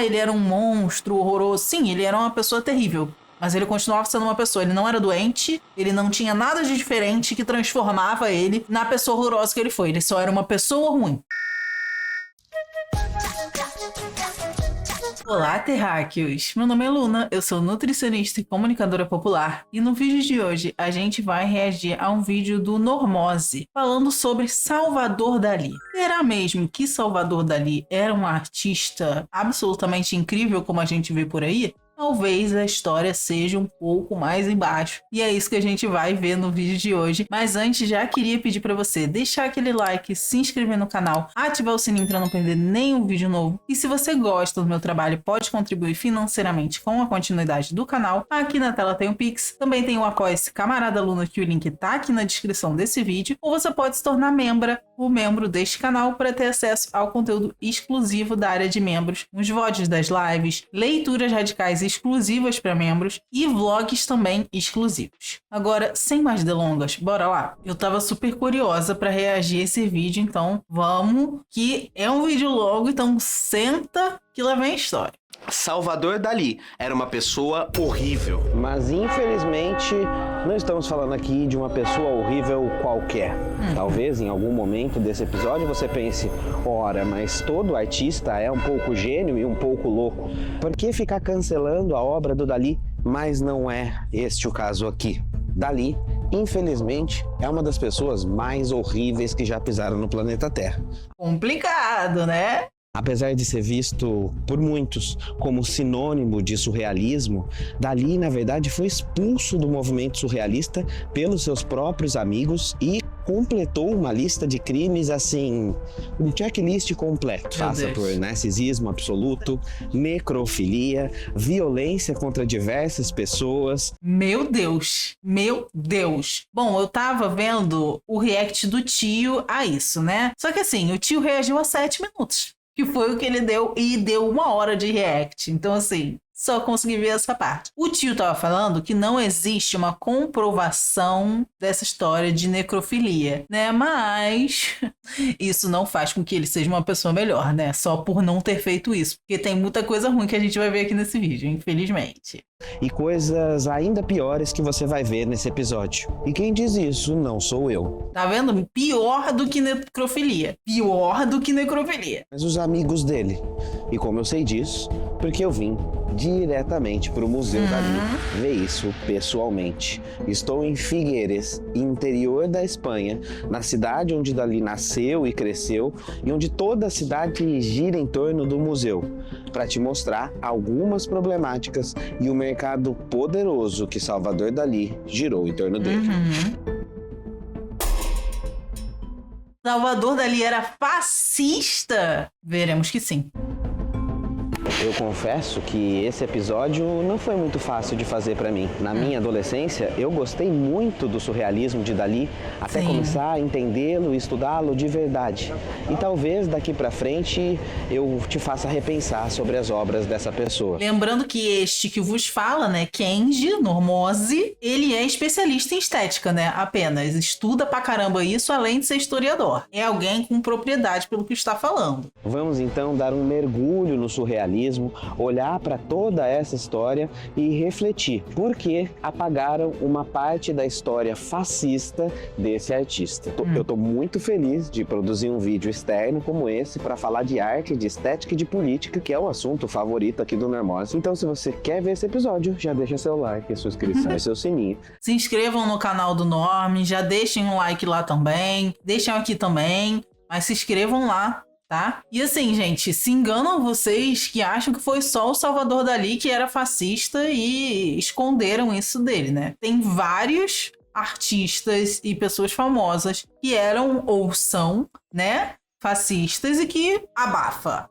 ele era um monstro horroroso. Sim, ele era uma pessoa terrível. Mas ele continuava sendo uma pessoa. Ele não era doente, ele não tinha nada de diferente que transformava ele na pessoa horrorosa que ele foi. Ele só era uma pessoa ruim. Olá, terráqueos! Meu nome é Luna, eu sou nutricionista e comunicadora popular, e no vídeo de hoje a gente vai reagir a um vídeo do Normose, falando sobre Salvador Dalí. Será mesmo que Salvador Dalí era um artista absolutamente incrível como a gente vê por aí? Talvez a história seja um pouco mais embaixo. E é isso que a gente vai ver no vídeo de hoje. Mas antes, já queria pedir para você deixar aquele like, se inscrever no canal, ativar o sininho para não perder nenhum vídeo novo. E se você gosta do meu trabalho, pode contribuir financeiramente com a continuidade do canal. Aqui na tela tem o Pix. Também tem o Apoia-se Camarada Luna, que o link tá aqui na descrição desse vídeo. Ou você pode se tornar membro deste canal para ter acesso ao conteúdo exclusivo da área de membros, os VODs das lives, leituras radicais exclusivas para membros e vlogs também exclusivos. Agora, sem mais delongas, bora lá? Eu tava super curiosa para reagir a esse vídeo, então vamos, que é um vídeo longo, então senta que lá vem a história. Salvador Dalí era uma pessoa horrível. Mas infelizmente não estamos falando aqui de uma pessoa horrível qualquer. Talvez em algum momento desse episódio você pense, ora, mas todo artista é um pouco gênio e um pouco louco. Por que ficar cancelando a obra do Dalí? Mas não é este o caso aqui. Dalí, infelizmente, é uma das pessoas mais horríveis que já pisaram no planeta Terra. Complicado, né? Apesar de ser visto por muitos como sinônimo de surrealismo, Dalí, na verdade, foi expulso do movimento surrealista pelos seus próprios amigos e completou uma lista de crimes, assim, um checklist completo. Passa por narcisismo absoluto, necrofilia, violência contra diversas pessoas. Meu Deus, meu Deus. Bom, eu tava vendo o react do tio a isso, né? Só que assim, o tio reagiu a 7 minutos. Que foi o que ele deu, e deu 1 hora de react. Então, assim, só consegui ver essa parte. O tio tava falando que não existe uma comprovação dessa história de necrofilia, né? Mas isso não faz com que ele seja uma pessoa melhor, né? Só por não ter feito isso. Porque tem muita coisa ruim que a gente vai ver aqui nesse vídeo, infelizmente. E coisas ainda piores que você vai ver nesse episódio. E quem diz isso não sou eu. Tá vendo? Pior do que necrofilia. Pior do que necrofilia. Mas os amigos dele. E como eu sei disso? Porque eu vim diretamente para o Museu Dalí ver isso pessoalmente. Estou em Figueres, interior da Espanha, na cidade onde Dalí nasceu e cresceu e onde toda a cidade gira em torno do museu, para te mostrar algumas problemáticas e o mercado poderoso que Salvador Dalí girou em torno dele. Salvador Dalí era fascista? Veremos que sim. Eu confesso que esse episódio não foi muito fácil de fazer para mim. Na minha adolescência, eu gostei muito do surrealismo de Dalí, até começar a entendê-lo e estudá-lo de verdade. E talvez daqui para frente eu te faça repensar sobre as obras dessa pessoa. Lembrando que este que vos fala, né, Kenji Normose, ele é especialista em estética, né, apenas. Estuda pra caramba isso, além de ser historiador. É alguém com propriedade pelo que está falando. Vamos então dar um mergulho no surrealismo, olhar para toda essa história e refletir por que apagaram uma parte da história fascista desse artista. Eu estou muito feliz de produzir um vídeo externo como esse para falar de arte, de estética e de política, que é o assunto favorito aqui do Normose. Então, se você quer ver esse episódio, já deixa seu like, sua inscrição e seu sininho. Se inscrevam no canal do Norm, já deixem um like lá também, deixem aqui também, mas se inscrevam lá. Tá? E assim, gente, se enganam vocês que acham que foi só o Salvador Dalí que era fascista e esconderam isso dele, né? Tem vários artistas e pessoas famosas que eram ou são, né, fascistas e que abafa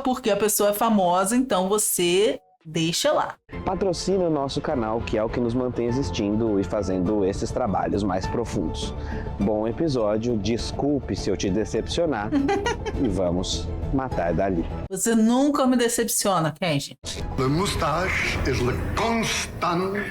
porque a pessoa é famosa, então você deixa lá. Patrocina o nosso canal, que é o que nos mantém existindo e fazendo esses trabalhos mais profundos. Bom episódio, desculpe se eu te decepcionar e vamos matar Dalí. Você nunca me decepciona, Kenji. Le moustache is le constant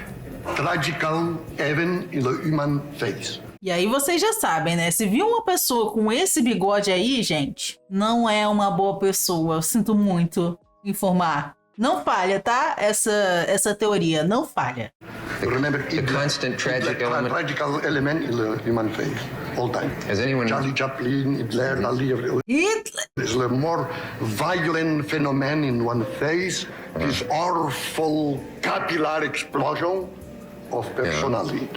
tragical even in the human face. E aí vocês já sabem, né? Se viu uma pessoa com esse bigode aí, gente, não é uma boa pessoa. Eu sinto muito. informar. Não falha, tá? Essa teoria não falha. Remember, The constant tragic element. tragical element in the human face, all time. Has anyone... Charlie Chaplin, Hitler, Dali, Hitler! is the more violent phenomenon in one face, this awful capillary explosion of personality.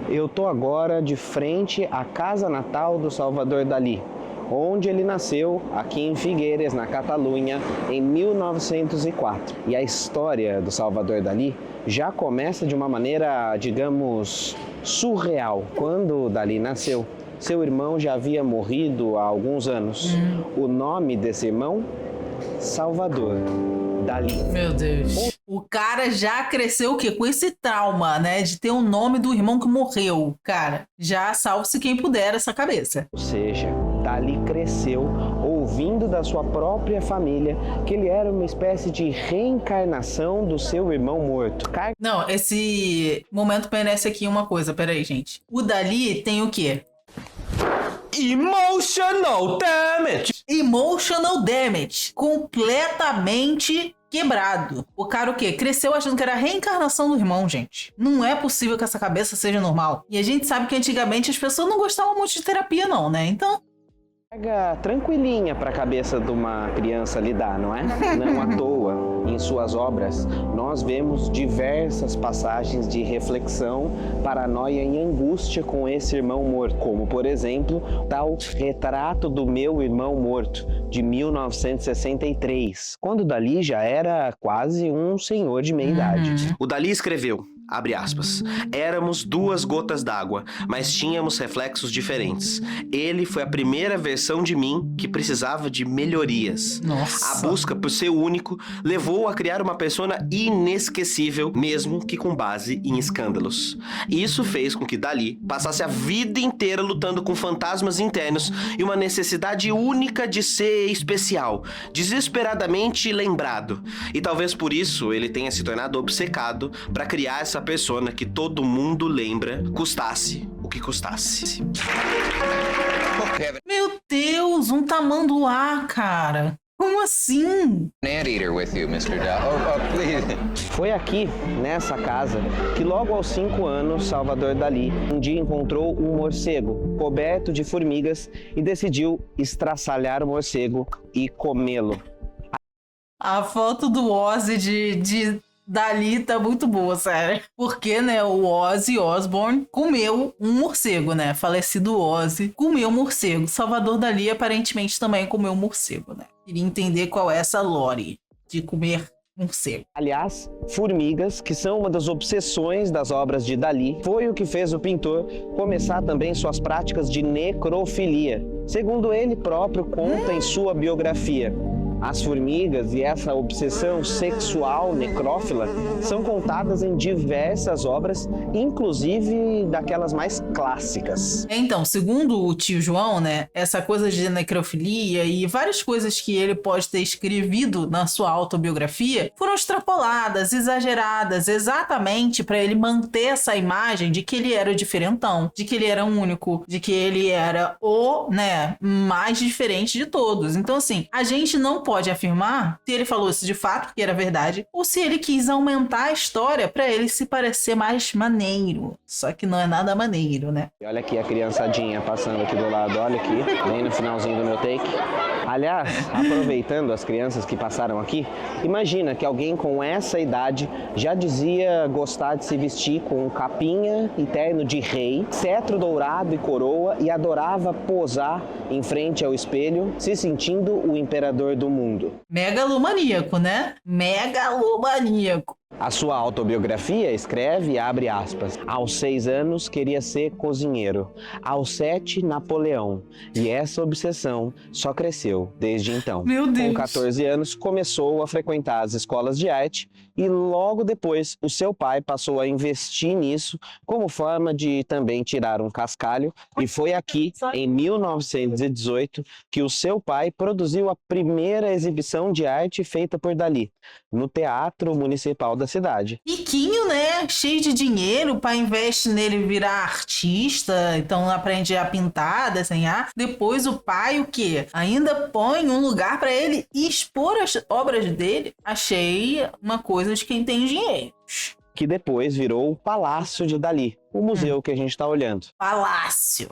Eu tô agora de frente à casa natal do Salvador Dalí, onde ele nasceu, aqui em Figueres, na Catalunha, em 1904. E a história do Salvador Dalí já começa de uma maneira, digamos, surreal. Quando Dalí nasceu, seu irmão já havia morrido há alguns anos. O nome desse irmão? Salvador Dalí. Meu Deus. O cara já cresceu o quê? Com esse trauma, né? De ter o nome do irmão que morreu. Cara, já salve-se quem puder essa cabeça. Ou seja, Dalí cresceu ouvindo da sua própria família que ele era uma espécie de reencarnação do seu irmão morto. Não, esse momento merece aqui uma coisa. Peraí, gente. O Dalí tem o quê? Emotional damage! Emotional damage. Completamente quebrado. O cara o quê? Cresceu achando que era a reencarnação do irmão, gente. Não é possível que essa cabeça seja normal. E a gente sabe que antigamente as pessoas não gostavam muito de terapia, não, né? Então... Carga tranquilinha para a cabeça de uma criança lidar, não é? Não à toa, em suas obras, nós vemos diversas passagens de reflexão, paranoia e angústia com esse irmão morto, como, por exemplo, tal Retrato do Meu Irmão Morto, de 1963, quando Dalí já era quase um senhor de meia idade. O Dalí escreveu, abre aspas, éramos 2 gotas d'água, mas tínhamos reflexos diferentes. Ele foi a primeira versão de mim que precisava de melhorias. Nossa. A busca por ser único levou a criar uma persona inesquecível, mesmo que com base em escândalos. Isso fez com que Dalí passasse a vida inteira lutando com fantasmas internos e uma necessidade única de ser especial, desesperadamente lembrado. E talvez por isso ele tenha se tornado obcecado para criar essa persona que todo mundo lembra, custasse o que custasse. Meu Deus, um tamanduá, cara. Como assim? Anteater with you, Mr. Oh, please. Foi aqui, nessa casa, que logo aos 5 anos, Salvador Dalí um dia encontrou um morcego coberto de formigas e decidiu estraçalhar o morcego e comê-lo. A foto do Ozzy de Dalí tá muito boa, sério. Porque, né, o Ozzy Osbourne comeu um morcego, né? Falecido Ozzy comeu um morcego. Salvador Dalí aparentemente também comeu um morcego, né? Queria entender qual é essa lore de comer morcego. Aliás, formigas, que são uma das obsessões das obras de Dalí, foi o que fez o pintor começar também suas práticas de necrofilia. Segundo ele próprio conta em sua biografia, as formigas e essa obsessão sexual necrófila são contadas em diversas obras, inclusive daquelas mais clássicas. Então, segundo o tio João, né, essa coisa de necrofilia e várias coisas que ele pode ter escrevido na sua autobiografia foram extrapoladas, exageradas, exatamente para ele manter essa imagem de que ele era diferentão, de que ele era único, de que ele era o, né, mais diferente de todos. Então, assim, a gente não pode afirmar se ele falou isso de fato, que era verdade, ou se ele quis aumentar a história para ele se parecer mais maneiro. Só que não é nada maneiro, né? E olha aqui a criançadinha passando aqui do lado, olha aqui, bem no finalzinho do meu take. Aliás, aproveitando as crianças que passaram aqui, imagina que alguém com essa idade já dizia gostar de se vestir com capinha e terno de rei, cetro dourado e coroa e adorava posar em frente ao espelho, se sentindo o imperador do mundo. Megalomaníaco, né? Megalomaníaco. A sua autobiografia escreve, abre aspas, aos 6 anos queria ser cozinheiro, aos 7 Napoleão, e essa obsessão só cresceu desde então. Meu Deus. Com 14 anos começou a frequentar as escolas de arte e logo depois o seu pai passou a investir nisso como forma de também tirar um cascalho, e foi aqui em 1918 que o seu pai produziu a primeira exibição de arte feita por Dalí, no Teatro Municipal da cidade. Riquinho, né? Cheio de dinheiro, o pai investe nele virar artista, então aprende a pintar, desenhar. Depois o pai, o quê? Ainda põe um lugar pra ele expor as obras dele. Achei uma coisa de quem tem dinheiro. Que depois virou o Palácio de Dalí, o museu que a gente está olhando. Palácio.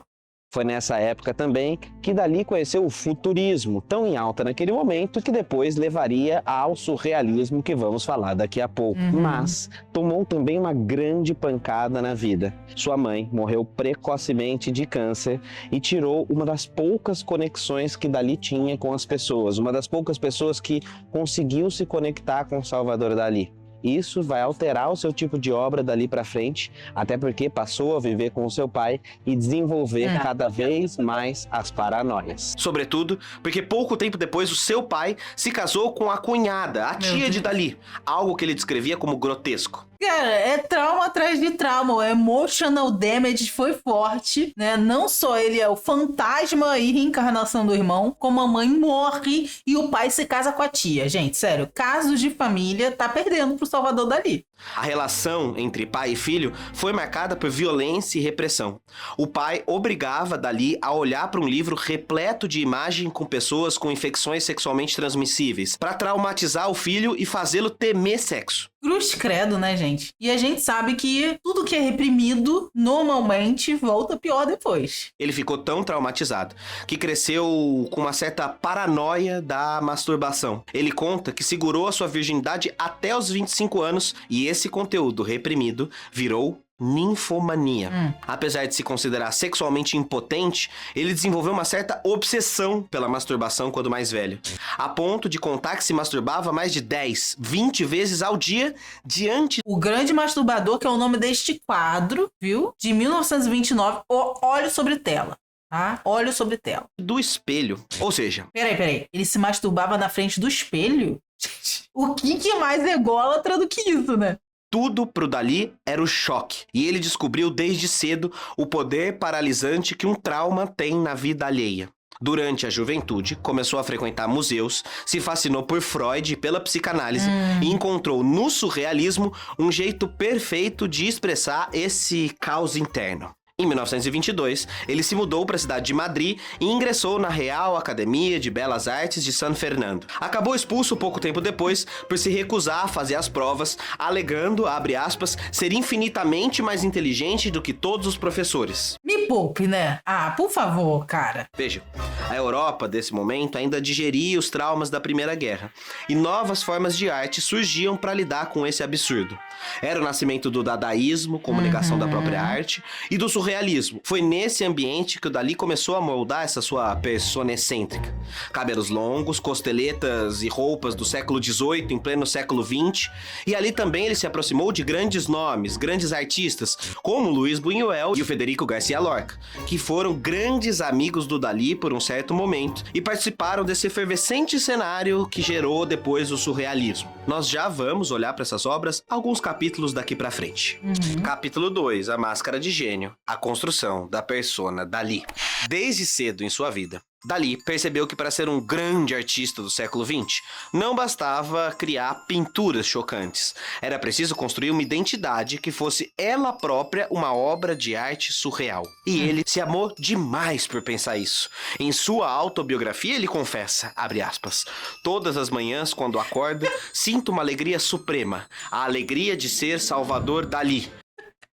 Foi nessa época também que Dalí conheceu o futurismo, tão em alta naquele momento, que depois levaria ao surrealismo, que vamos falar daqui a pouco. Mas tomou também uma grande pancada na vida. Sua mãe morreu precocemente de câncer e tirou uma das poucas conexões que Dalí tinha com as pessoas, uma das poucas pessoas que conseguiu se conectar com Salvador Dalí. Isso vai alterar o seu tipo de obra dali para frente, até porque passou a viver com o seu pai e desenvolver cada vez mais as paranoias. Sobretudo porque pouco tempo depois o seu pai se casou com a cunhada, a tia de Dalí, algo que ele descrevia como grotesco. Cara, é trauma atrás de trauma. O emotional damage foi forte, né? Não só ele é o fantasma e reencarnação do irmão, como a mãe morre e o pai se casa com a tia. Gente, sério, casos de família tá perdendo pro Salvador Dalí. A relação entre pai e filho foi marcada por violência e repressão. O pai obrigava Dalí a olhar para um livro repleto de imagem com pessoas com infecções sexualmente transmissíveis, para traumatizar o filho e fazê-lo temer sexo. Cruz credo, né, gente? E a gente sabe que tudo que é reprimido, normalmente, volta pior depois. Ele ficou tão traumatizado que cresceu com uma certa paranoia da masturbação. Ele conta que segurou a sua virgindade até os 25 anos e esse conteúdo reprimido virou ninfomania. Apesar de se considerar sexualmente impotente, ele desenvolveu uma certa obsessão pela masturbação quando mais velho, a ponto de contar que se masturbava mais de 10, 20 vezes ao dia diante O Grande Masturbador, que é o nome deste quadro, viu? De 1929, Olho sobre Tela. Tá? Olho sobre tela. do espelho. Ou seja, Peraí. Ele se masturbava na frente do espelho? Gente, o que é mais ególatra do que isso, né? tudo pro Dalí era o choque. E ele descobriu desde cedo o poder paralisante que um trauma tem na vida alheia. Durante a juventude, começou a frequentar museus, se fascinou por Freud e pela psicanálise e encontrou no surrealismo um jeito perfeito de expressar esse caos interno. Em 1922, ele se mudou para a cidade de Madrid e ingressou na Real Academia de Belas Artes de San Fernando. Acabou expulso pouco tempo depois por se recusar a fazer as provas, alegando, abre aspas, ser infinitamente mais inteligente do que todos os professores. Me poupe, né? Ah, por favor, cara. Veja, a Europa, desse momento, ainda digeria os traumas da Primeira Guerra, e novas formas de arte surgiam para lidar com esse absurdo. Era o nascimento do dadaísmo, como negação da própria arte, e do surrealismo. Foi nesse ambiente que o Dalí começou a moldar essa sua persona excêntrica. Cabelos longos, costeletas e roupas do século XVIII em pleno século XX, e ali também ele se aproximou de grandes nomes, grandes artistas, como Luiz Buñuel e o Federico Garcia Lorca, que foram grandes amigos do Dalí por um certo momento e participaram desse efervescente cenário que gerou depois o surrealismo. Nós já vamos olhar para essas obras alguns capítulos daqui pra frente. Capítulo 2, A Máscara de Gênio, a construção da persona Dalí. Desde cedo em sua vida, Dalí percebeu que para ser um grande artista do século XX, não bastava criar pinturas chocantes. Era preciso construir uma identidade que fosse ela própria uma obra de arte surreal. E ele se amou demais por pensar isso. Em sua autobiografia ele confessa, abre aspas, todas as manhãs quando acordo, sinto uma alegria suprema, a alegria de ser Salvador Dalí.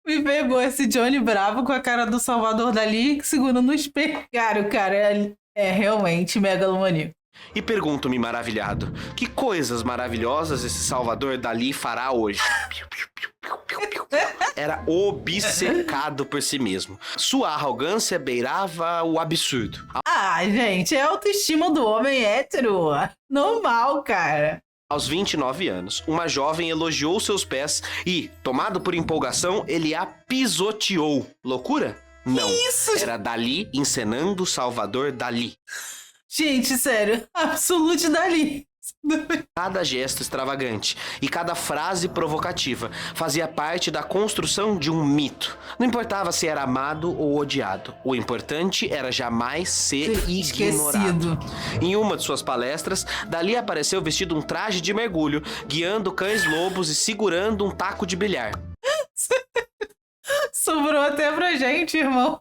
Me pegou esse Johnny Bravo com a cara do Salvador Dalí segurando no espelho. Cara, o cara é realmente megalomaníaco. E pergunto-me maravilhado, que coisas maravilhosas esse Salvador Dalí fará hoje? Era obcecado por si mesmo. Sua arrogância beirava o absurdo. Ah, gente, é a autoestima do homem hétero. Normal, cara. Aos 29 anos, uma jovem elogiou seus pés e, tomado por empolgação, ele a pisoteou. Loucura? Não. Isso? Era Dalí encenando Salvador Dalí. Gente, sério, Absolute Dalí. Cada gesto extravagante e cada frase provocativa fazia parte da construção de um mito. Não importava se era amado ou odiado. O importante era jamais ser ignorado. Em uma de suas palestras, Dalí apareceu vestido um traje de mergulho, guiando cães-lobos e segurando um taco de bilhar. Sobrou até pra gente, irmão.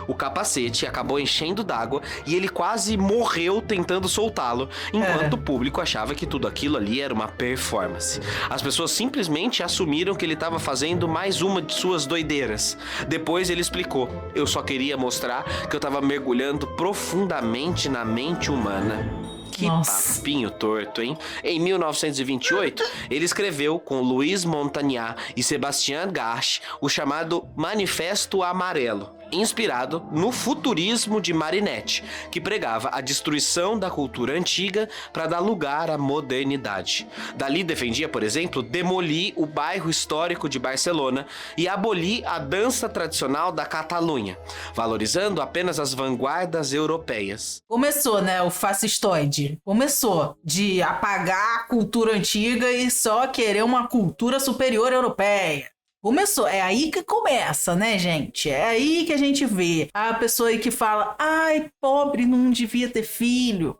O capacete acabou enchendo d'água e ele quase morreu tentando soltá-lo, enquanto o público achava que tudo aquilo ali era uma performance. As pessoas simplesmente assumiram que ele estava fazendo mais uma de suas doideiras. Depois ele explicou: eu só queria mostrar que eu estava mergulhando profundamente na mente humana. Que papinho torto, hein? Em 1928, ele escreveu com Louis Montagnat e Sébastien Gache o chamado Manifesto Amarelo, inspirado no futurismo de Marinetti, que pregava a destruição da cultura antiga para dar lugar à modernidade. Dalí defendia, por exemplo, demolir o bairro histórico de Barcelona e abolir a dança tradicional da Catalunha, valorizando apenas as vanguardas europeias. Começou, né, o fascistoide. Começou de apagar a cultura antiga e só querer uma cultura superior europeia. Começou, é aí que começa, né, gente? É aí que a gente vê a pessoa aí que fala: ai, pobre, não devia ter filho.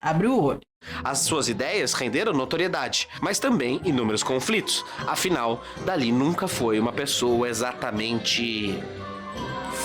Abre o olho. As suas ideias renderam notoriedade, mas também inúmeros conflitos. Afinal, Dalí nunca foi uma pessoa exatamente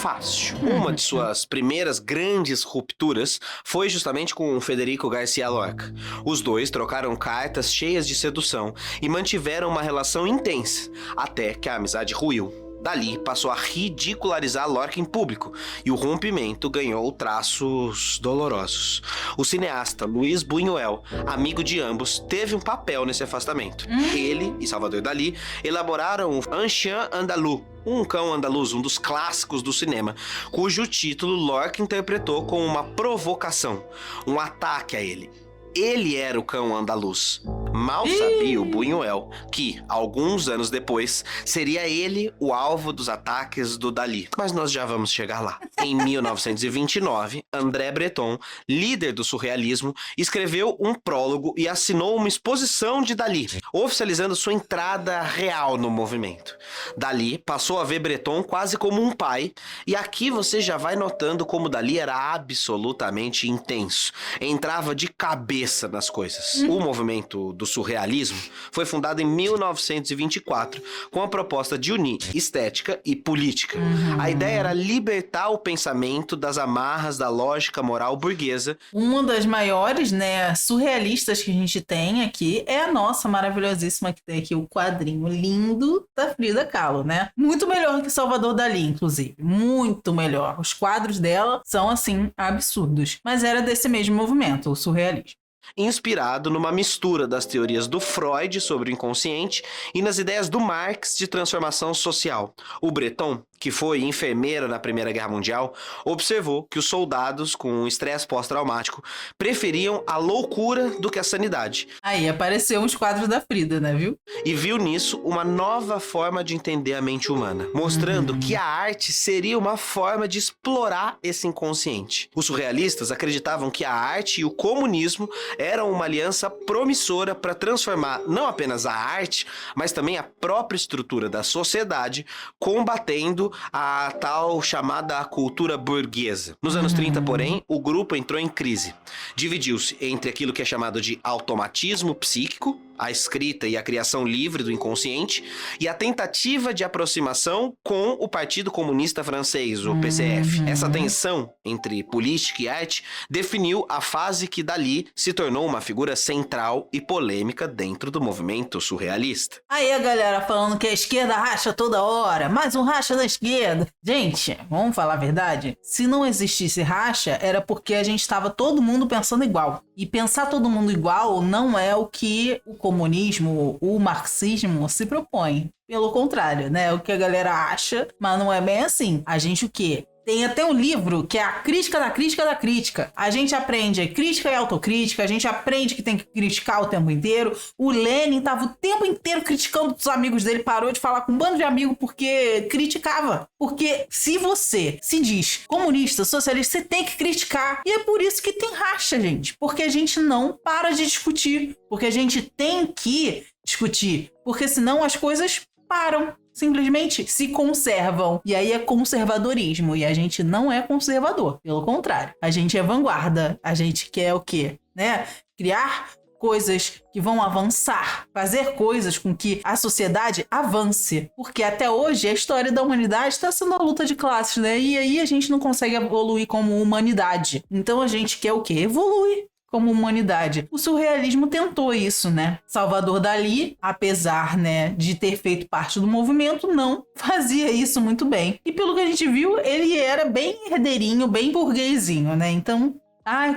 fácil. Uma de suas primeiras grandes rupturas foi justamente com Federico Garcia Lorca. Os dois trocaram cartas cheias de sedução e mantiveram uma relação intensa, até que a amizade ruiu. Dalí passou a ridicularizar Lorca em público e o rompimento ganhou traços dolorosos. O cineasta Luiz Buñuel, amigo de ambos, teve um papel nesse afastamento. Ele e Salvador Dalí elaboraram o Un Chien Andalou, um cão andaluz, um dos clássicos do cinema, cujo título Lorca interpretou como uma provocação, um ataque a ele. Ele era o cão andaluz. Mal sabia o Buñuel que, alguns anos depois, seria ele o alvo dos ataques do Dalí. Mas nós já vamos chegar lá. Em 1929, André Breton, líder do surrealismo, escreveu um prólogo e assinou uma exposição de Dalí, oficializando sua entrada real no movimento. Dalí passou a ver Breton quase como um pai, e aqui você já vai notando como Dalí era absolutamente intenso. Entrava de cabeça nas coisas. O movimento do surrealismo foi fundado em 1924 com a proposta de unir estética e política. A ideia era libertar o pensamento das amarras da lógica moral burguesa. Uma das maiores, né, surrealistas que a gente tem aqui é a nossa maravilhosíssima, que tem aqui o quadrinho lindo da Frida Kahlo, né? Muito melhor que Salvador Dalí, inclusive. Muito melhor. Os quadros dela são, assim, absurdos. Mas era desse mesmo movimento, o surrealismo. Inspirado numa mistura das teorias do Freud sobre o inconsciente e nas ideias do Marx de transformação social. O Breton, que foi enfermeiro na Primeira Guerra Mundial, observou que os soldados com estresse pós-traumático preferiam a loucura do que a sanidade. Aí apareceu os quadros da Frida, né, viu? E viu nisso uma nova forma de entender a mente humana, mostrando que a arte seria uma forma de explorar esse inconsciente. Os surrealistas acreditavam que a arte e o comunismo eram uma aliança promissora para transformar não apenas a arte, mas também a própria estrutura da sociedade, combatendo a tal chamada cultura burguesa. Nos anos 30, porém, o grupo entrou em crise. Dividiu-se entre aquilo que é chamado de automatismo psíquico, a escrita e a criação livre do inconsciente, e a tentativa de aproximação com o Partido Comunista Francês, o PCF. Essa tensão entre política e arte definiu a fase que Dalí se tornou uma figura central e polêmica dentro do movimento surrealista. Aí a galera falando que a esquerda racha toda hora, mais um racha da esquerda. Gente, vamos falar a verdade? Se não existisse racha, era porque a gente estava todo mundo pensando igual. E pensar todo mundo igual não é o que o comunismo, o marxismo se propõe. Pelo contrário, né? O que a galera acha, mas não é bem assim. A gente o quê? Tem até um livro que é a crítica da crítica da crítica. A gente aprende crítica e autocrítica, a gente aprende que tem que criticar o tempo inteiro. O Lenin tava o tempo inteiro criticando os amigos dele, parou de falar com um bando de amigos porque criticava. Porque se você se diz comunista, socialista, você tem que criticar. E é por isso que tem racha, gente. Porque a gente não para de discutir. Porque a gente tem que discutir. Porque senão as coisas param. Simplesmente se conservam. E aí é conservadorismo. E a gente não é conservador. Pelo contrário. A gente é vanguarda. A gente quer o quê? Né? Criar coisas que vão avançar. Fazer coisas com que a sociedade avance. Porque até hoje a história da humanidade está sendo uma luta de classes, né? E aí a gente não consegue evoluir como humanidade. Então a gente quer o quê? Evoluir como humanidade. O surrealismo tentou isso, né? Salvador Dalí, apesar, né, de ter feito parte do movimento, não fazia isso muito bem. E pelo que a gente viu, ele era bem herdeirinho, bem burguesinho, né? Então,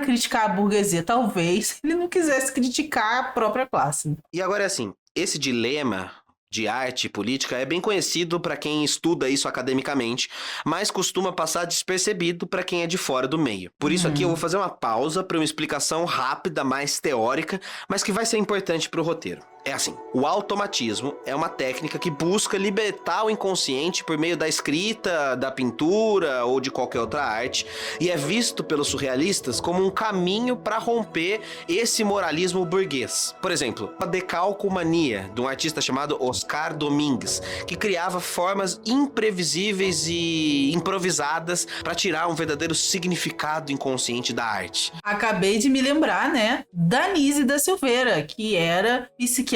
criticar a burguesia. Talvez ele não quisesse criticar a própria classe. E agora é assim, esse dilema de arte e política é bem conhecido para quem estuda isso academicamente, mas costuma passar despercebido para quem é de fora do meio. Por isso aqui eu vou fazer uma pausa para uma explicação rápida, mais teórica, mas que vai ser importante para o roteiro. É assim, o automatismo é uma técnica que busca libertar o inconsciente por meio da escrita, da pintura ou de qualquer outra arte, e é visto pelos surrealistas como um caminho para romper esse moralismo burguês. Por exemplo, a decalcomania de um artista chamado Oscar Domingues, que criava formas imprevisíveis e improvisadas para tirar um verdadeiro significado inconsciente da arte. Acabei de me lembrar, né, da Nise da Silveira, que era psiquiatra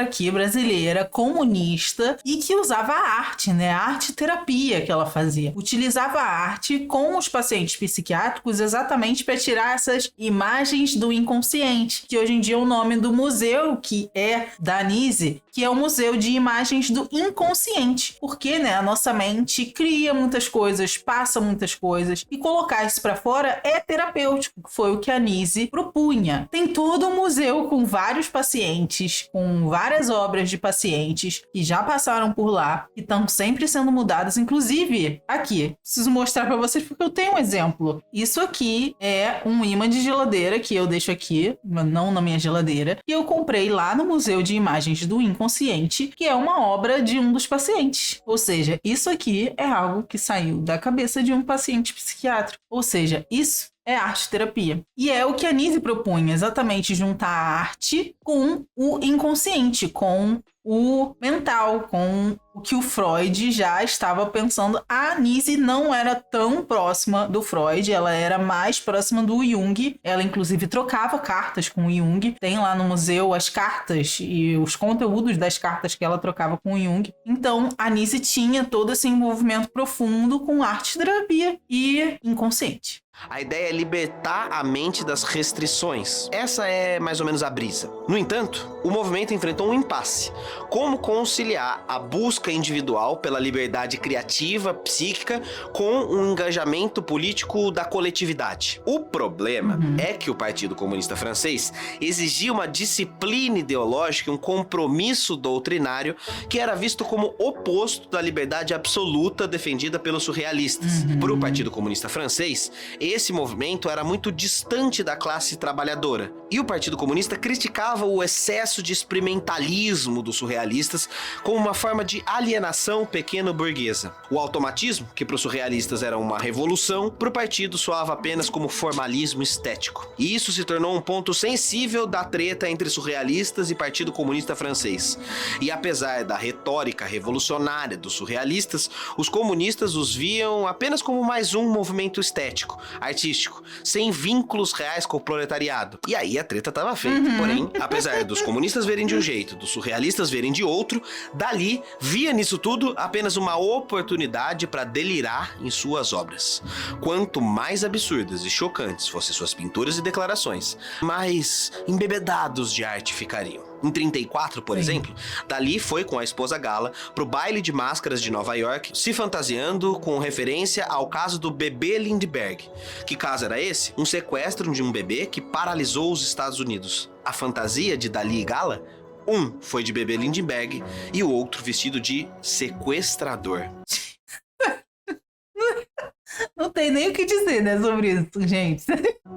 aqui brasileira, comunista, e que usava a arte, né, a arte-terapia que ela fazia. Utilizava a arte com os pacientes psiquiátricos exatamente para tirar essas imagens do inconsciente, que hoje em dia é o nome do museu, que é da Nise, que é o Museu de Imagens do Inconsciente. Porque, né, a nossa mente cria muitas coisas, passa muitas coisas, e colocar isso para fora é terapêutico, que foi o que a Nise propunha. Tem todo um museu com vários pacientes, com várias obras de pacientes que já passaram por lá, que estão sempre sendo mudadas. Inclusive, aqui, preciso mostrar para vocês porque eu tenho um exemplo. Isso aqui é um imã de geladeira que eu deixo aqui, não na minha geladeira, que eu comprei lá no Museu de Imagens do Inconsciente, que é uma obra de um dos pacientes. Ou seja, isso aqui é algo que saiu da cabeça de um paciente psiquiátrico. Ou seja, isso é arte-terapia. E é o que a Nise propunha, exatamente juntar a arte com o inconsciente, com o mental, com o que o Freud já estava pensando. A Nise não era tão próxima do Freud, ela era mais próxima do Jung. Ela, inclusive, trocava cartas com o Jung. Tem lá no museu as cartas e os conteúdos das cartas que ela trocava com o Jung. Então, a Nise tinha todo esse envolvimento profundo com arte-terapia e inconsciente. A ideia é libertar a mente das restrições. Essa é mais ou menos a brisa. No entanto, o movimento enfrentou um impasse. Como conciliar a busca individual pela liberdade criativa, psíquica, com um engajamento político da coletividade? O problema é que o Partido Comunista Francês exigia uma disciplina ideológica e um compromisso doutrinário que era visto como oposto da liberdade absoluta defendida pelos surrealistas. Para o Partido Comunista Francês, esse movimento era muito distante da classe trabalhadora. E o Partido Comunista criticava o excesso de experimentalismo dos surrealistas como uma forma de alienação pequeno-burguesa. O automatismo, que para os surrealistas era uma revolução, para o partido soava apenas como formalismo estético. E isso se tornou um ponto sensível da treta entre surrealistas e Partido Comunista Francês. E apesar da retórica revolucionária dos surrealistas, os comunistas os viam apenas como mais um movimento estético, artístico, sem vínculos reais com o proletariado. E aí a treta estava feita. Porém, apesar dos comunistas verem de um jeito, dos surrealistas verem de outro, Dalí via nisso tudo apenas uma oportunidade para delirar em suas obras. Quanto mais absurdas e chocantes fossem suas pinturas e declarações, mais embebedados de arte ficariam. Em 34, por exemplo, Dalí foi com a esposa Gala pro baile de máscaras de Nova York, se fantasiando com referência ao caso do bebê Lindbergh. Que caso era esse? Um sequestro de um bebê que paralisou os Estados Unidos. A fantasia de Dalí e Gala? Um foi de bebê Lindbergh e o outro vestido de sequestrador. Não tem nem o que dizer, né, sobre isso, gente.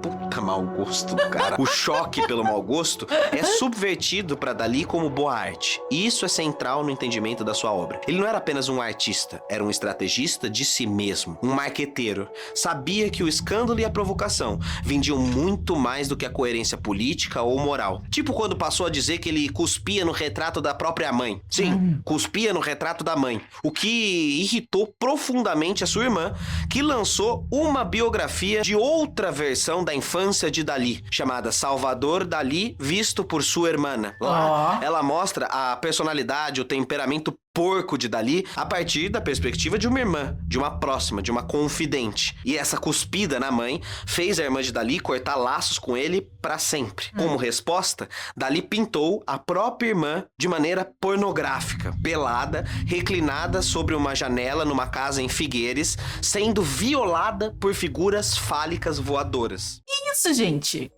Puta mau gosto do cara. O choque pelo mau gosto é subvertido para Dalí como boa arte. E isso é central no entendimento da sua obra. Ele não era apenas um artista, era um estrategista de si mesmo, um marqueteiro. Sabia que o escândalo e a provocação vendiam muito mais do que a coerência política ou moral. Tipo quando passou a dizer que ele cuspia no retrato da própria mãe. Sim, cuspia no retrato da mãe. O que irritou profundamente a sua irmã, que lançou uma biografia de outra versão da infância de Dalí, chamada Salvador Dalí, visto por sua irmã. Lá, ela mostra a personalidade, o temperamento porco de Dalí a partir da perspectiva de uma irmã, de uma próxima, de uma confidente. E essa cuspida na mãe fez a irmã de Dalí cortar laços com ele para sempre. Como resposta, Dalí pintou a própria irmã de maneira pornográfica, pelada, reclinada sobre uma janela numa casa em Figueires, sendo violada por figuras fálicas voadoras. Isso, gente.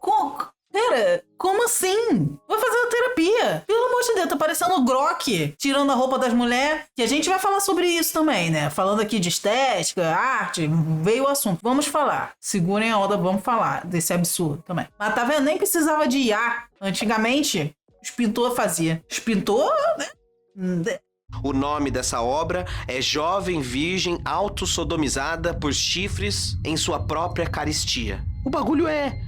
Pera, como assim? Vai fazer uma terapia. Pelo amor de Deus, tá parecendo o Grok tirando a roupa das mulheres. Que a gente vai falar sobre isso também, né? Falando aqui de estética, arte, veio o assunto. Vamos falar. Segurem a onda, vamos falar desse absurdo também. Mas tá vendo? Nem precisava de IA. Antigamente, os pintores faziam. Os pintores, né? O nome dessa obra é Jovem Virgem Autossodomizada por Chifres em Sua Própria Caristia. O bagulho é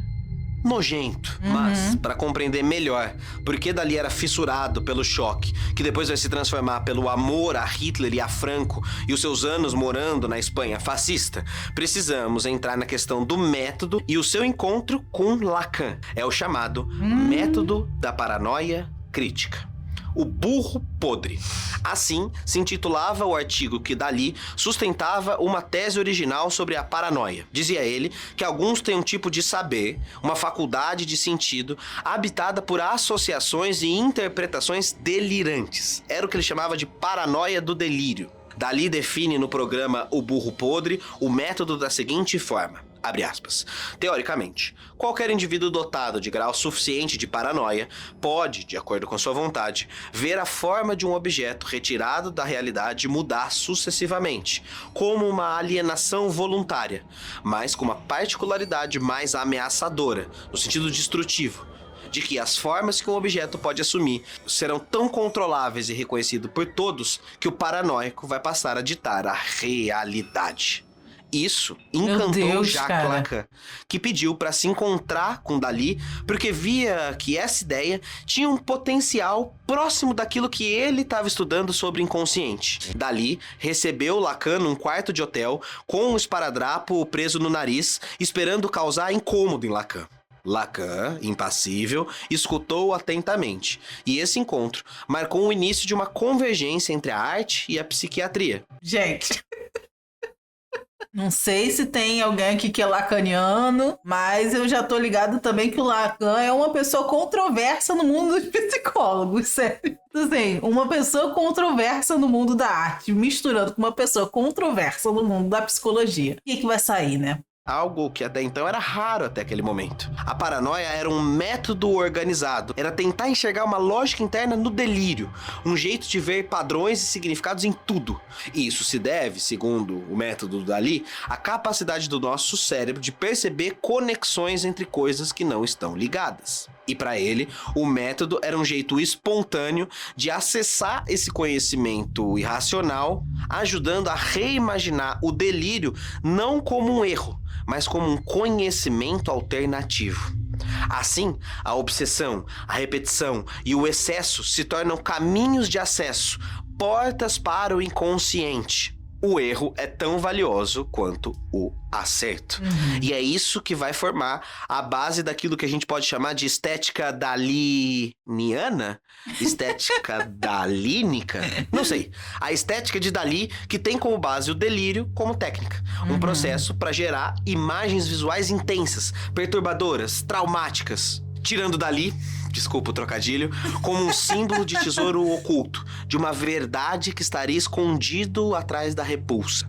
nojento, mas para compreender melhor por que Dalí era fissurado pelo choque, que depois vai se transformar pelo amor a Hitler e a Franco e os seus anos morando na Espanha fascista, precisamos entrar na questão do método e o seu encontro com Lacan. É o chamado método da paranoia crítica. O burro podre. Assim se intitulava o artigo que Dalí sustentava uma tese original sobre a paranoia. Dizia ele que alguns têm um tipo de saber, uma faculdade de sentido, habitada por associações e interpretações delirantes. Era o que ele chamava de paranoia do delírio. Dalí define no programa O Burro Podre o método da seguinte forma. Abre aspas. Teoricamente, qualquer indivíduo dotado de grau suficiente de paranoia pode, de acordo com sua vontade, ver a forma de um objeto retirado da realidade mudar sucessivamente, como uma alienação voluntária, mas com uma particularidade mais ameaçadora, no sentido destrutivo, de que as formas que um objeto pode assumir serão tão controláveis e reconhecidos por todos que o paranoico vai passar a ditar a realidade. Isso encantou Jacques Lacan, que pediu para se encontrar com Dalí porque via que essa ideia tinha um potencial próximo daquilo que ele estava estudando sobre inconsciente. Dalí recebeu Lacan num quarto de hotel com um esparadrapo preso no nariz, esperando causar incômodo em Lacan. Lacan, impassível, escutou atentamente, e esse encontro marcou o início de uma convergência entre a arte e a psiquiatria. Gente... Não sei se tem alguém aqui que é lacaniano, mas eu já tô ligado também que o Lacan é uma pessoa controversa no mundo dos psicólogos, sério. Assim, uma pessoa controversa no mundo da arte, misturando com uma pessoa controversa no mundo da psicologia. O que vai sair, né? Algo que até então era raro até aquele momento. A paranoia era um método organizado, era tentar enxergar uma lógica interna no delírio, um jeito de ver padrões e significados em tudo. E isso se deve, segundo o método do Dalí, à capacidade do nosso cérebro de perceber conexões entre coisas que não estão ligadas. E para ele, o método era um jeito espontâneo de acessar esse conhecimento irracional, ajudando a reimaginar o delírio não como um erro, mas como um conhecimento alternativo. Assim, a obsessão, a repetição e o excesso se tornam caminhos de acesso, portas para o inconsciente. O erro é tão valioso quanto o acerto. E é isso que vai formar a base daquilo que a gente pode chamar de estética daliniana? Estética dalínica? Não sei. A estética de Dalí, que tem como base o delírio como técnica. Um processo para gerar imagens visuais intensas, perturbadoras, traumáticas. Tirando Dalí, desculpa o trocadilho, como um símbolo de tesouro oculto, de uma verdade que estaria escondido atrás da repulsa.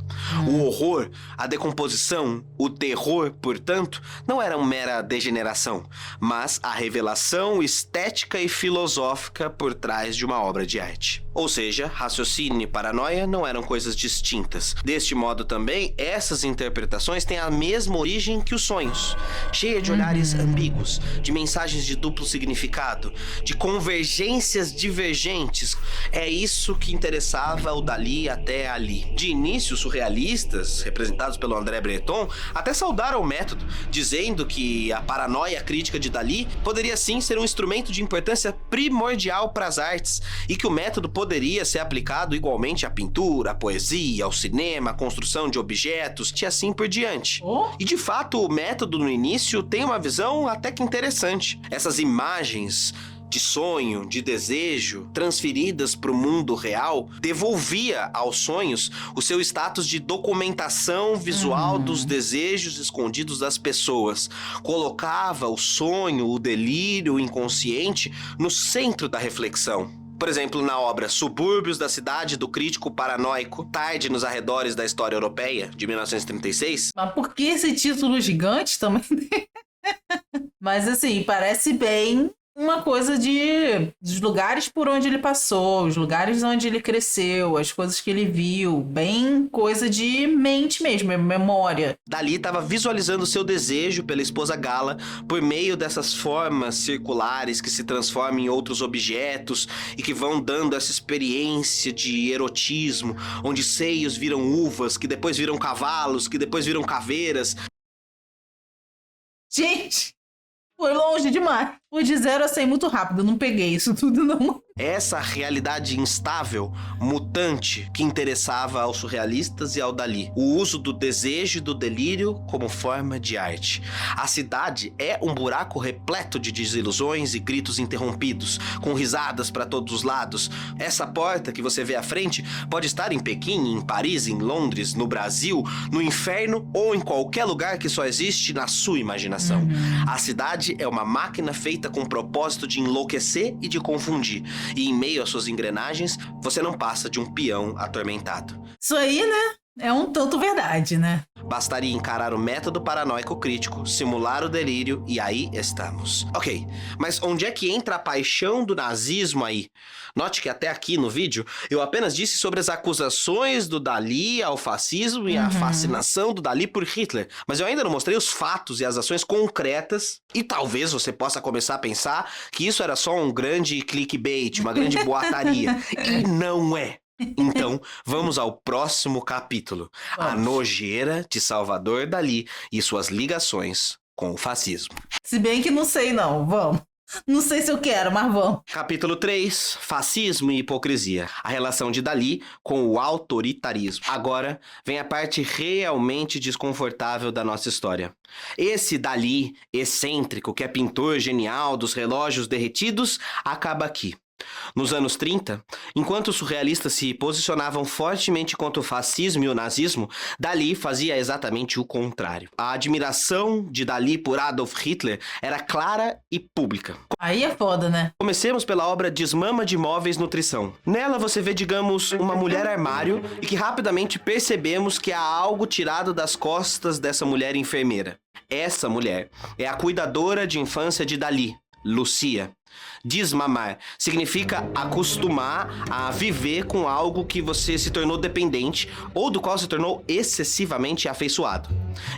O horror, a decomposição, o terror, portanto, não era uma mera degeneração, mas a revelação estética e filosófica por trás de uma obra de arte. Ou seja, raciocínio e paranoia não eram coisas distintas. Deste modo também, essas interpretações têm a mesma origem que os sonhos, cheia de olhares ambíguos, de mensagens de duplo significado, de convergências divergentes. É isso que interessava o Dalí até ali. De início, os surrealistas, representados pelo André Breton, até saudaram o método, dizendo que a paranoia crítica de Dalí poderia sim ser um instrumento de importância primordial para as artes e que o método poderia ser aplicado igualmente à pintura, à poesia, ao cinema, à construção de objetos e assim por diante. E de fato, o método no início tem uma visão até que interessante. Essas imagens de sonho, de desejo, transferidas para o mundo real, devolvia aos sonhos o seu status de documentação visual dos desejos escondidos das pessoas. Colocava o sonho, o delírio, o inconsciente no centro da reflexão. Por exemplo, na obra Subúrbios da Cidade do Crítico Paranoico, Tarde nos Arredores da História Europeia, de 1936. Mas por que esse título gigante também? Mas assim, parece bem uma coisa dos lugares por onde ele passou, os lugares onde ele cresceu, as coisas que ele viu, bem coisa de mente mesmo, memória. Dalí estava visualizando seu desejo pela esposa Gala por meio dessas formas circulares que se transformam em outros objetos e que vão dando essa experiência de erotismo, onde seios viram uvas, que depois viram cavalos, que depois viram caveiras. Gente, foi longe demais. Fui de 0 a 100 muito rápido, não peguei isso tudo não. Essa realidade instável, mutante, que interessava aos surrealistas e ao Dalí. O uso do desejo e do delírio como forma de arte. A cidade é um buraco repleto de desilusões e gritos interrompidos, com risadas para todos os lados. Essa porta que você vê à frente pode estar em Pequim, em Paris, em Londres, no Brasil, no inferno ou em qualquer lugar que só existe na sua imaginação. A cidade é uma máquina feita com o propósito de enlouquecer e de confundir. E em meio às suas engrenagens, você não passa de um peão atormentado. Isso aí, né? É um tanto verdade, né? Bastaria encarar o método paranoico crítico, simular o delírio e aí estamos. Ok, mas onde é que entra a paixão do nazismo aí? Note que até aqui no vídeo eu apenas disse sobre as acusações do Dalí ao fascismo e a fascinação do Dalí por Hitler, mas eu ainda não mostrei os fatos e as ações concretas e talvez você possa começar a pensar que isso era só um grande clickbait, uma grande boataria. E não é. Então, vamos ao próximo capítulo. A nojeira de Salvador Dalí e suas ligações com o fascismo. Se bem que não sei não, vamos. Não sei se eu quero, mas vamos. Capítulo 3. Fascismo e hipocrisia. A relação de Dalí com o autoritarismo. Agora vem a parte realmente desconfortável da nossa história. Esse Dalí, excêntrico, que é pintor genial dos relógios derretidos, acaba aqui. Nos anos 30, enquanto os surrealistas se posicionavam fortemente contra o fascismo e o nazismo, Dalí fazia exatamente o contrário. A admiração de Dalí por Adolf Hitler era clara e pública. Aí é foda, né? Comecemos pela obra Desmama de Móveis Nutrição. Nela você vê, digamos, uma mulher armário e que rapidamente percebemos que há algo tirado das costas dessa mulher enfermeira. Essa mulher é a cuidadora de infância de Dalí, Lucia. Desmamar significa acostumar a viver com algo que você se tornou dependente ou do qual se tornou excessivamente afeiçoado.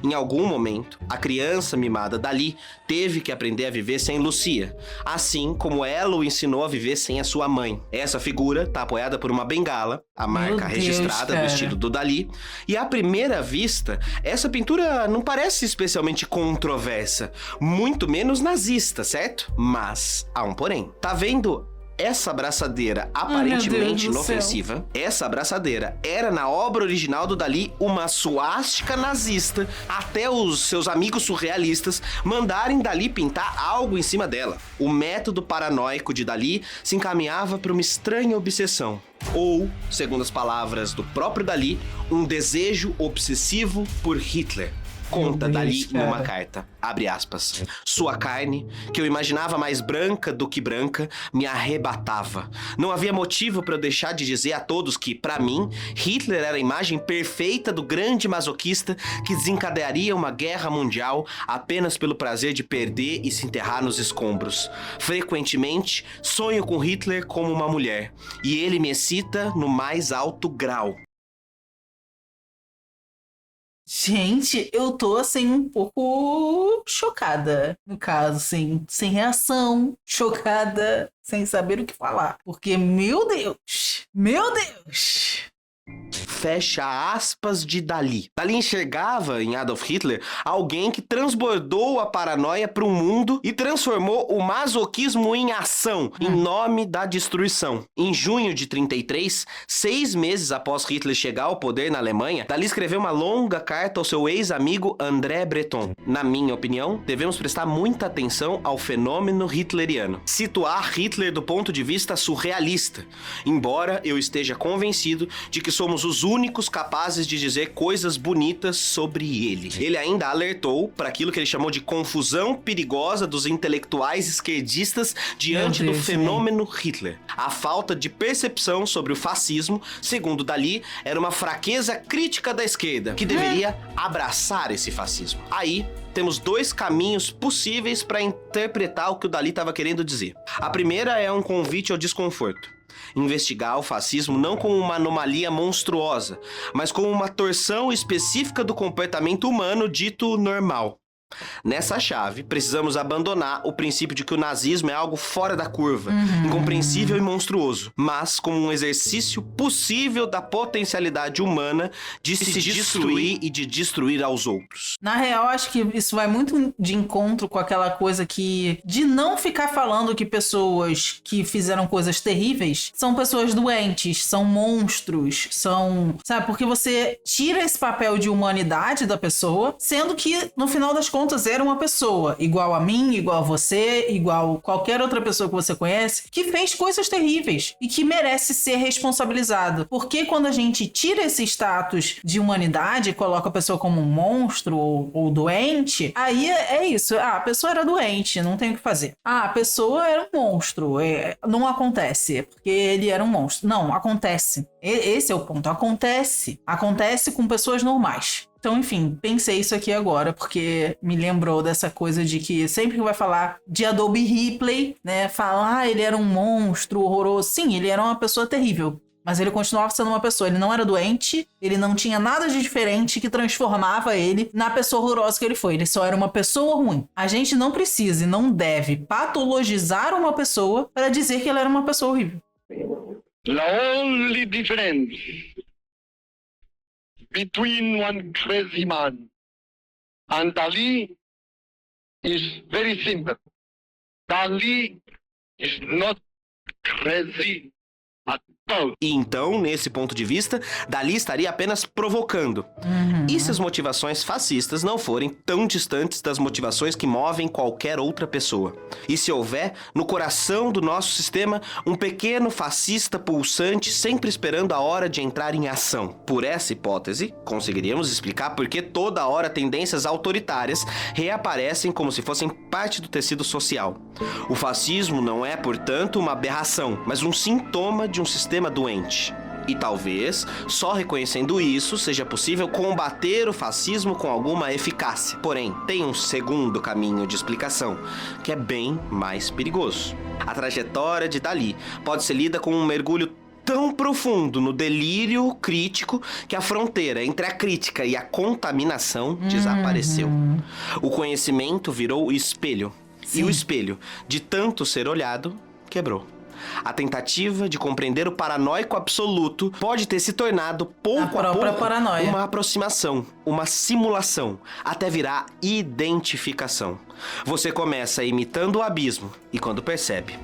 Em algum momento, a criança mimada Dalí teve que aprender a viver sem Lucia, assim como ela o ensinou a viver sem a sua mãe. Essa figura está apoiada por uma bengala, a marca registrada do estilo do Dalí, e à primeira vista, essa pintura não parece especialmente controversa, muito menos nazista, certo? Mas há um porém. Tá vendo essa abraçadeira aparentemente inofensiva? Essa abraçadeira era na obra original do Dalí uma suástica nazista, até os seus amigos surrealistas mandarem Dalí pintar algo em cima dela. O método paranoico de Dalí se encaminhava para uma estranha obsessão. Ou, segundo as palavras do próprio Dalí, um desejo obsessivo por Hitler. Conta Meu Dali Deus, numa cara. carta, abre aspas, sua carne, que eu imaginava mais branca do que branca, me arrebatava. Não havia motivo para eu deixar de dizer a todos que, para mim, Hitler era a imagem perfeita do grande masoquista que desencadearia uma guerra mundial apenas pelo prazer de perder e se enterrar nos escombros. Frequentemente, sonho com Hitler como uma mulher, e ele me excita no mais alto grau. Gente, eu tô assim um pouco chocada, no caso, assim, sem reação, chocada, sem saber o que falar. Porque, meu Deus! Fecha aspas de Dali. Dali enxergava em Adolf Hitler alguém que transbordou a paranoia para o mundo e transformou o masoquismo em ação, em nome da destruição. Em junho de 33, 6 meses após Hitler chegar ao poder na Alemanha, Dali escreveu uma longa carta ao seu ex-amigo André Breton. Na minha opinião, devemos prestar muita atenção ao fenômeno hitleriano. Situar Hitler do ponto de vista surrealista, embora eu esteja convencido de que somos os únicos capazes de dizer coisas bonitas sobre ele. Ele ainda alertou para aquilo que ele chamou de confusão perigosa dos intelectuais esquerdistas diante do fenômeno Hitler. A falta de percepção sobre o fascismo, segundo Dali, era uma fraqueza crítica da esquerda, que deveria abraçar esse fascismo. Aí, temos 2 caminhos possíveis para interpretar o que o Dali estava querendo dizer. A primeira é um convite ao desconforto. Investigar o fascismo não como uma anomalia monstruosa, mas como uma torção específica do comportamento humano dito normal. Nessa chave, precisamos abandonar o princípio de que o nazismo é algo fora da curva, incompreensível e monstruoso, mas como um exercício possível da potencialidade humana de se destruir e de destruir aos outros. Na real, acho que isso vai muito de encontro com aquela coisa de não ficar falando que pessoas que fizeram coisas terríveis são pessoas doentes, são monstros, sabe? Porque você tira esse papel de humanidade da pessoa, sendo que, no final das contas, era uma pessoa igual a mim, igual a você, igual qualquer outra pessoa que você conhece, que fez coisas terríveis e que merece ser responsabilizado. Porque quando a gente tira esse status de humanidade e coloca a pessoa como um monstro ou doente, aí é isso. A pessoa era doente, não tem o que fazer. A pessoa era um monstro. Não acontece, porque ele era um monstro. Não, acontece. Esse é o ponto. Acontece. Acontece com pessoas normais. Então, enfim, pensei isso aqui agora, porque me lembrou dessa coisa de que sempre que vai falar de Adolf Hitler, né, fala, ele era um monstro horroroso. Sim, ele era uma pessoa terrível, mas ele continuava sendo uma pessoa. Ele não era doente, ele não tinha nada de diferente que transformava ele na pessoa horrorosa que ele foi. Ele só era uma pessoa ruim. A gente não precisa e não deve patologizar uma pessoa para dizer que ela era uma pessoa horrível. The only difference between one crazy man and Dali is very simple. Dali is not crazy at all. E então, nesse ponto de vista, Dali estaria apenas provocando. E se as motivações fascistas não forem tão distantes das motivações que movem qualquer outra pessoa? E se houver, no coração do nosso sistema, um pequeno fascista pulsante sempre esperando a hora de entrar em ação? Por essa hipótese, conseguiríamos explicar por que toda hora tendências autoritárias reaparecem como se fossem parte do tecido social. O fascismo não é, portanto, uma aberração, mas um sintoma de um sistema doente. E talvez, só reconhecendo isso, seja possível combater o fascismo com alguma eficácia. Porém, tem um segundo caminho de explicação, que é bem mais perigoso. A trajetória de Dali pode ser lida com um mergulho tão profundo no delírio crítico que a fronteira entre a crítica e a contaminação desapareceu. O conhecimento virou o espelho. Sim. E o espelho, de tanto ser olhado, quebrou. A tentativa de compreender o paranoico absoluto pode ter se tornado pouco a pouco paranoia. Uma aproximação, uma simulação, até virar identificação. Você começa imitando o abismo e quando percebe,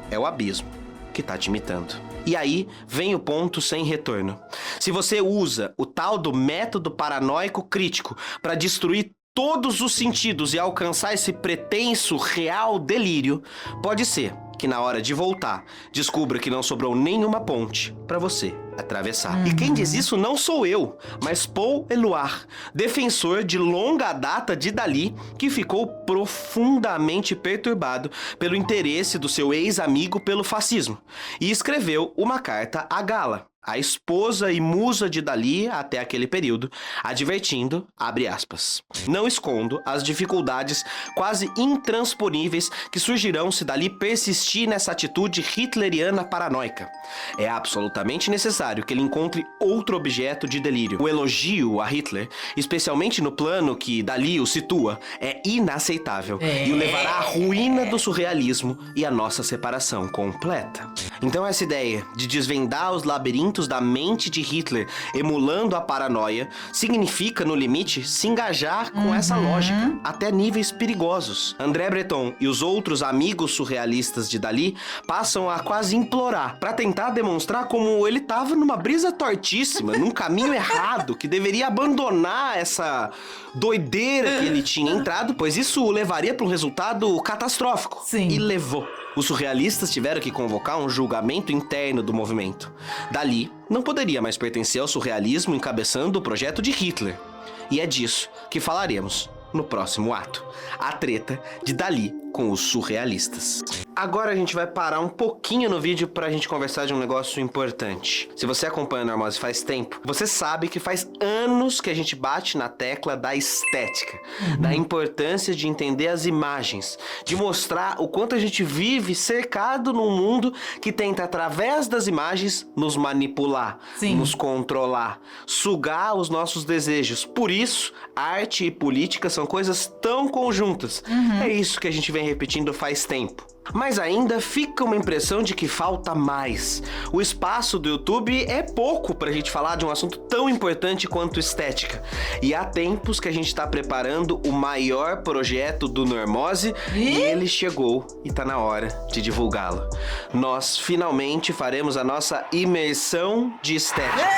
é o abismo que tá te imitando. E aí vem o ponto sem retorno. Se você usa o tal do método paranoico crítico para destruir todos os sentidos e alcançar esse pretenso real delírio, pode ser que na hora de voltar, descubra que não sobrou nenhuma ponte pra você atravessar. E quem diz isso não sou eu, mas Paul Éluard, defensor de longa data de Dalí, que ficou profundamente perturbado pelo interesse do seu ex-amigo pelo fascismo, e escreveu uma carta a Gala, a esposa e musa de Dalí até aquele período, advertindo, abre aspas, não escondo as dificuldades quase intransponíveis que surgirão se Dalí persistir nessa atitude hitleriana paranoica. É absolutamente necessário que ele encontre outro objeto de delírio. O elogio a Hitler, especialmente no plano que Dalí o situa, é inaceitável e o levará à ruína do surrealismo e à nossa separação completa. Então essa ideia de desvendar os labirintos da mente de Hitler, emulando a paranoia, significa, no limite, se engajar com essa lógica, até níveis perigosos. André Breton e os outros amigos surrealistas de Dalí passam a quase implorar, para tentar demonstrar como ele estava numa brisa tortíssima, num caminho errado, que deveria abandonar essa doideira que ele tinha entrado, pois isso o levaria para um resultado catastrófico. Sim. E levou. Os surrealistas tiveram que convocar um julgamento interno do movimento. Dalí não poderia mais pertencer ao surrealismo encabeçando o projeto de Hitler. E é disso que falaremos no próximo ato. A treta de Dalí com os surrealistas. Agora a gente vai parar um pouquinho no vídeo pra gente conversar de um negócio importante. Se você acompanha o Normose faz tempo, você sabe que faz anos que a gente bate na tecla da estética, da importância de entender as imagens, de mostrar o quanto a gente vive cercado num mundo que tenta, através das imagens, nos manipular, Sim. nos controlar, sugar os nossos desejos. Por isso, arte e política são coisas tão conjuntas. É isso que a gente vem repetindo faz tempo. Mas ainda fica uma impressão de que falta mais. O espaço do YouTube é pouco pra gente falar de um assunto tão importante quanto estética. E há tempos que a gente tá preparando o maior projeto do Normose e ele chegou e tá na hora de divulgá-lo. Nós finalmente faremos a nossa imersão de estética.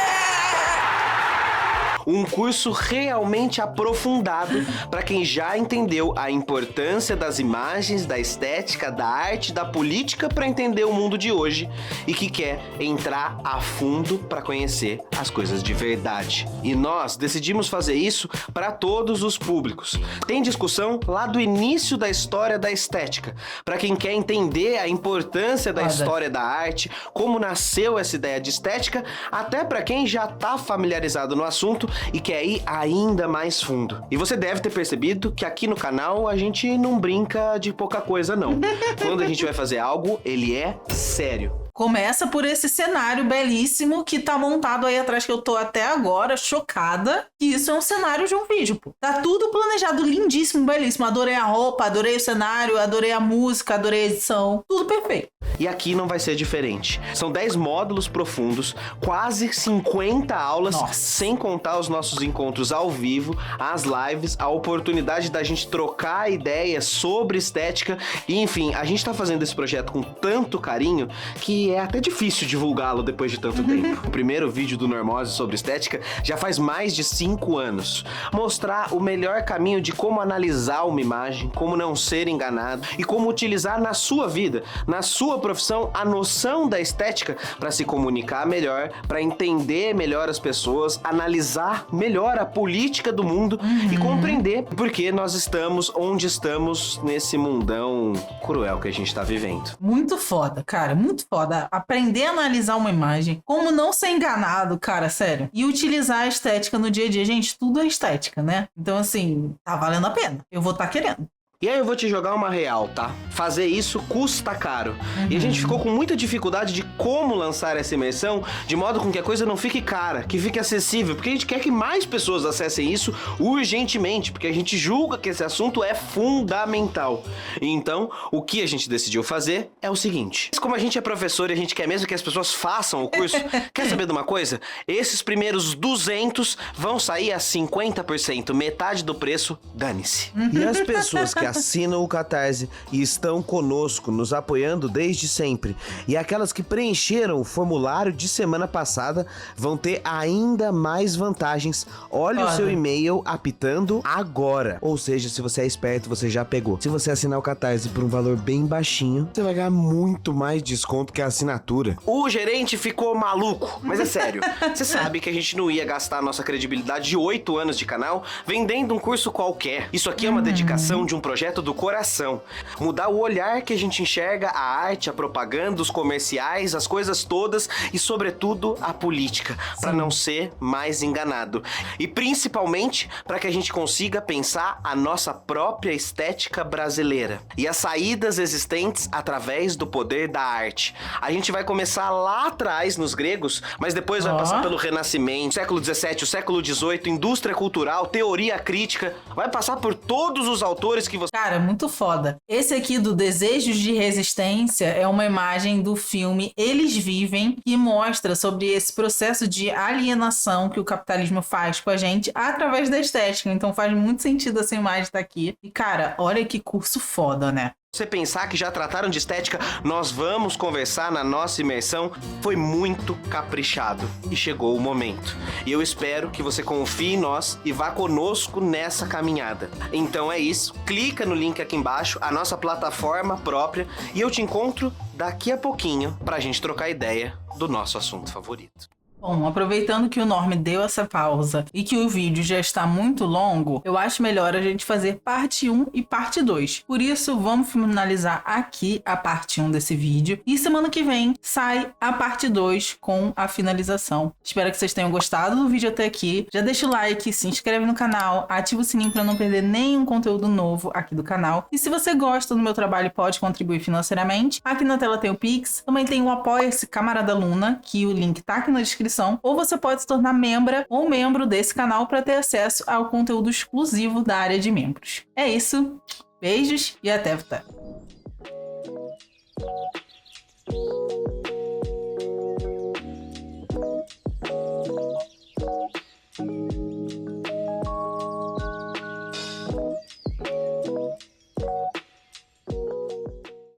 Um curso realmente aprofundado para quem já entendeu a importância das imagens, da estética, da arte, da política para entender o mundo de hoje e que quer entrar a fundo para conhecer as coisas de verdade. E nós decidimos fazer isso para todos os públicos. Tem discussão lá do início da história da estética, para quem quer entender a importância da história da arte, como nasceu essa ideia de estética, até para quem já está familiarizado no assunto e quer ir ainda mais fundo. E você deve ter percebido que aqui no canal a gente não brinca de pouca coisa, não. Quando a gente vai fazer algo, ele é sério. Começa por esse cenário belíssimo que tá montado aí atrás, que eu tô até agora chocada que isso é um cenário de um vídeo, pô. Tá tudo planejado, lindíssimo, belíssimo. Adorei a roupa, adorei o cenário, adorei a música, adorei a edição. Tudo perfeito. E aqui não vai ser diferente. São 10 módulos profundos, quase 50 aulas, sem contar os nossos encontros ao vivo, as lives, a oportunidade da gente trocar ideias sobre estética. E enfim, a gente tá fazendo esse projeto com tanto carinho que é até difícil divulgá-lo depois de tanto tempo. O primeiro vídeo do Normose sobre estética já faz mais de 5 anos. Mostrar o melhor caminho de como analisar uma imagem, como não ser enganado e como utilizar na sua vida, na sua profissão, a noção da estética para se comunicar melhor, para entender melhor as pessoas, analisar melhor a política do mundo e compreender por que nós estamos onde estamos nesse mundão cruel que a gente tá vivendo. Muito foda, cara, muito foda. Aprender a analisar uma imagem, como não ser enganado, cara, sério. E utilizar a estética no dia a dia. Gente, tudo é estética, né? Então, assim, tá valendo a pena. Eu vou estar querendo. E aí eu vou te jogar uma real, tá? Fazer isso custa caro. E a gente ficou com muita dificuldade de como lançar essa imersão de modo com que a coisa não fique cara, que fique acessível, porque a gente quer que mais pessoas acessem isso urgentemente, porque a gente julga que esse assunto é fundamental. E então, o que a gente decidiu fazer é o seguinte. Como a gente é professor e a gente quer mesmo que as pessoas façam o curso, quer saber de uma coisa? Esses primeiros 200 vão sair a 50%, metade do preço, dane-se. E as pessoas que assinam o Catarse e estão conosco, nos apoiando desde sempre. E aquelas que preencheram o formulário de semana passada vão ter ainda mais vantagens. Olha o seu e-mail apitando agora. Ou seja, se você é esperto, você já pegou. Se você assinar o Catarse por um valor bem baixinho, você vai ganhar muito mais desconto que a assinatura. O gerente ficou maluco, mas é sério. Você sabe que a gente não ia gastar a nossa credibilidade de 8 anos de canal vendendo um curso qualquer. Isso aqui é uma dedicação de um projeto do coração. Mudar o olhar que a gente enxerga a arte, a propaganda, os comerciais, as coisas todas e, sobretudo, a política, para não ser mais enganado. E principalmente para que a gente consiga pensar a nossa própria estética brasileira e as saídas existentes através do poder da arte. A gente vai começar lá atrás nos gregos, mas depois vai passar pelo Renascimento, século XVII, o século XVIII, indústria cultural, teoria crítica, vai passar por todos os autores que você... Cara, muito foda. Esse aqui do Desejos de Resistência é uma imagem do filme Eles Vivem, que mostra sobre esse processo de alienação que o capitalismo faz com a gente através da estética. Então faz muito sentido essa imagem estar aqui. E cara, olha que curso foda, né? Você pensar que já trataram de estética, nós vamos conversar na nossa imersão, foi muito caprichado e chegou o momento. E eu espero que você confie em nós e vá conosco nessa caminhada. Então é isso, clica no link aqui embaixo, a nossa plataforma própria, e eu te encontro daqui a pouquinho pra gente trocar ideia do nosso assunto favorito. Bom, aproveitando que o Norm deu essa pausa e que o vídeo já está muito longo, eu acho melhor a gente fazer parte 1 e parte 2. Por isso, vamos finalizar aqui a parte 1 desse vídeo e semana que vem sai a parte 2 com a finalização. Espero que vocês tenham gostado do vídeo até aqui. Já deixa o like, se inscreve no canal, ativa o sininho para não perder nenhum conteúdo novo aqui do canal. E se você gosta do meu trabalho e pode contribuir financeiramente, aqui na tela tem o Pix, também tem o Apoia-se Camarada Luna, que o link tá aqui na descrição. Ou você pode se tornar membra ou membro desse canal para ter acesso ao conteúdo exclusivo da área de membros. É isso, beijos e até.